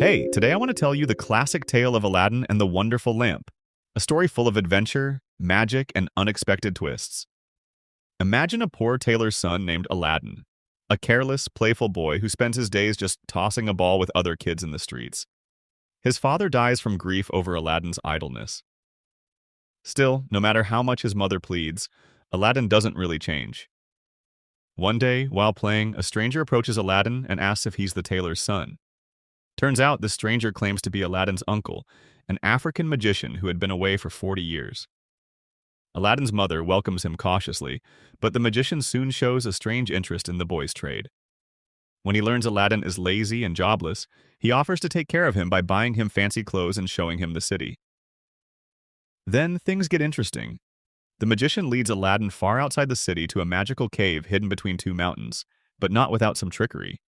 Hey, today I want to tell you the classic tale of Aladdin and the Wonderful Lamp, a story full of adventure, magic, and unexpected twists. Imagine a poor tailor's son named Aladdin, a careless, playful boy who spends his days just tossing a ball with other kids in the streets. His father dies from grief over Aladdin's idleness. Still, no matter how much his mother pleads, Aladdin doesn't really change. One day, while playing, a stranger approaches Aladdin and asks if he's the tailor's son. Turns out the stranger claims to be Aladdin's uncle, an African magician who had been away for 40 years. Aladdin's mother welcomes him cautiously, but the magician soon shows a strange interest in the boy's trade. When he learns Aladdin is lazy and jobless, he offers to take care of him by buying him fancy clothes and showing him the city. Then things get interesting. The magician leads Aladdin far outside the city to a magical cave hidden between two mountains, but not without some trickery.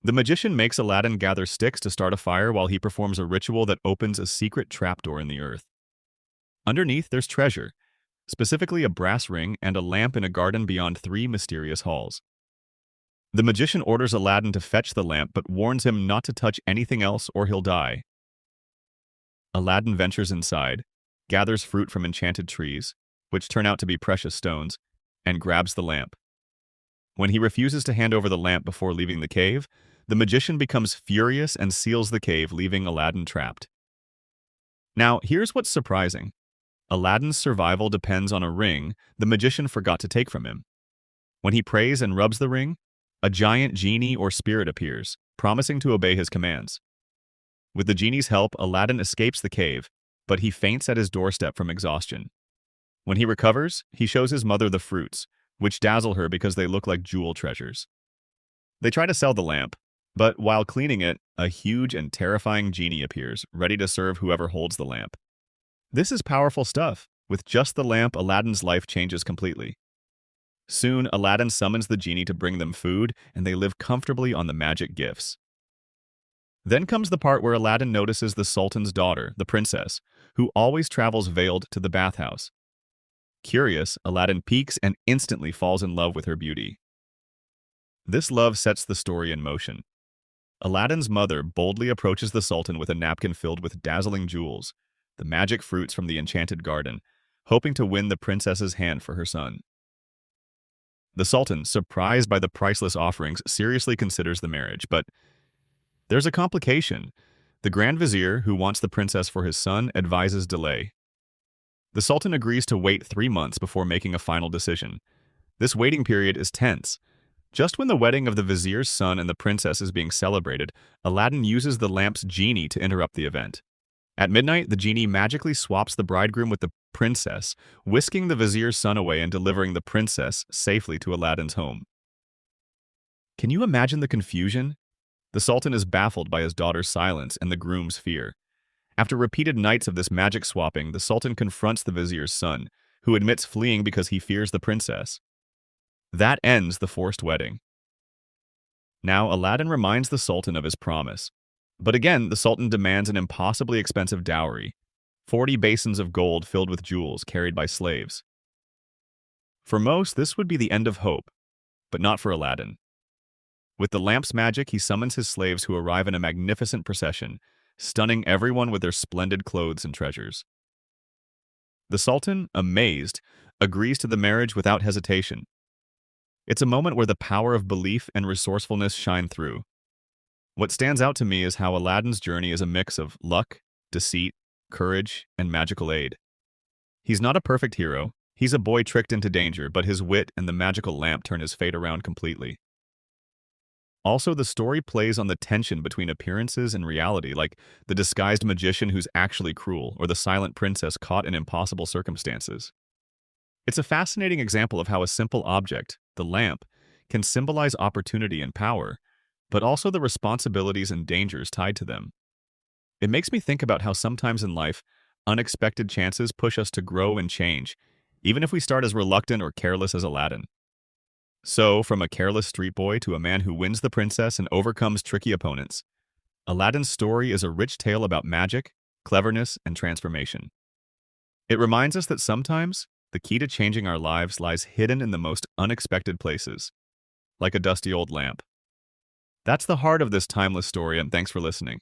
The magician makes Aladdin gather sticks to start a fire while he performs a ritual that opens a secret trapdoor in the earth. Underneath, there's treasure, specifically a brass ring and a lamp in a garden beyond 3 mysterious halls. The magician orders Aladdin to fetch the lamp but warns him not to touch anything else or he'll die. Aladdin ventures inside, gathers fruit from enchanted trees, which turn out to be precious stones, and grabs the lamp. When he refuses to hand over the lamp before leaving the cave, the magician becomes furious and seals the cave, leaving Aladdin trapped. Now, here's what's surprising. Aladdin's survival depends on a ring the magician forgot to take from him. When he prays and rubs the ring, a giant genie or spirit appears, promising to obey his commands. With the genie's help, Aladdin escapes the cave, but he faints at his doorstep from exhaustion. When he recovers, he shows his mother the fruits, which dazzle her because they look like jewel treasures. They try to sell the lamp, but while cleaning it, a huge and terrifying genie appears, ready to serve whoever holds the lamp. This is powerful stuff. With just the lamp, Aladdin's life changes completely. Soon, Aladdin summons the genie to bring them food, and they live comfortably on the magic gifts. Then comes the part where Aladdin notices the Sultan's daughter, the princess, who always travels veiled to the bathhouse. Curious, Aladdin peeks and instantly falls in love with her beauty. This love sets the story in motion. Aladdin's mother boldly approaches the Sultan with a napkin filled with dazzling jewels, the magic fruits from the enchanted garden, hoping to win the princess's hand for her son. The Sultan, surprised by the priceless offerings, seriously considers the marriage, but there's a complication. The Grand Vizier, who wants the princess for his son, advises delay. The Sultan agrees to wait 3 months before making a final decision. This waiting period is tense. Just when the wedding of the vizier's son and the princess is being celebrated, Aladdin uses the lamp's genie to interrupt the event. At midnight, the genie magically swaps the bridegroom with the princess, whisking the vizier's son away and delivering the princess safely to Aladdin's home. Can you imagine the confusion? The Sultan is baffled by his daughter's silence and the groom's fear. After repeated nights of this magic swapping, the Sultan confronts the vizier's son, who admits fleeing because he fears the princess. That ends the forced wedding. Now, Aladdin reminds the Sultan of his promise. But again, the Sultan demands an impossibly expensive dowry, 40 basins of gold filled with jewels carried by slaves. For most, this would be the end of hope, but not for Aladdin. With the lamp's magic, he summons his slaves who arrive in a magnificent procession, stunning everyone with their splendid clothes and treasures. The Sultan, amazed, agrees to the marriage without hesitation. It's a moment where the power of belief and resourcefulness shine through. What stands out to me is how Aladdin's journey is a mix of luck, deceit, courage, and magical aid. He's not a perfect hero. He's a boy tricked into danger, but his wit and the magical lamp turn his fate around completely. Also, the story plays on the tension between appearances and reality, like the disguised magician who's actually cruel, or the silent princess caught in impossible circumstances. It's a fascinating example of how a simple object, the lamp, can symbolize opportunity and power, but also the responsibilities and dangers tied to them. It makes me think about how sometimes in life, unexpected chances push us to grow and change, even if we start as reluctant or careless as Aladdin. So, from a careless street boy to a man who wins the princess and overcomes tricky opponents, Aladdin's story is a rich tale about magic, cleverness, and transformation. It reminds us that sometimes, the key to changing our lives lies hidden in the most unexpected places, like a dusty old lamp. That's the heart of this timeless story, and thanks for listening.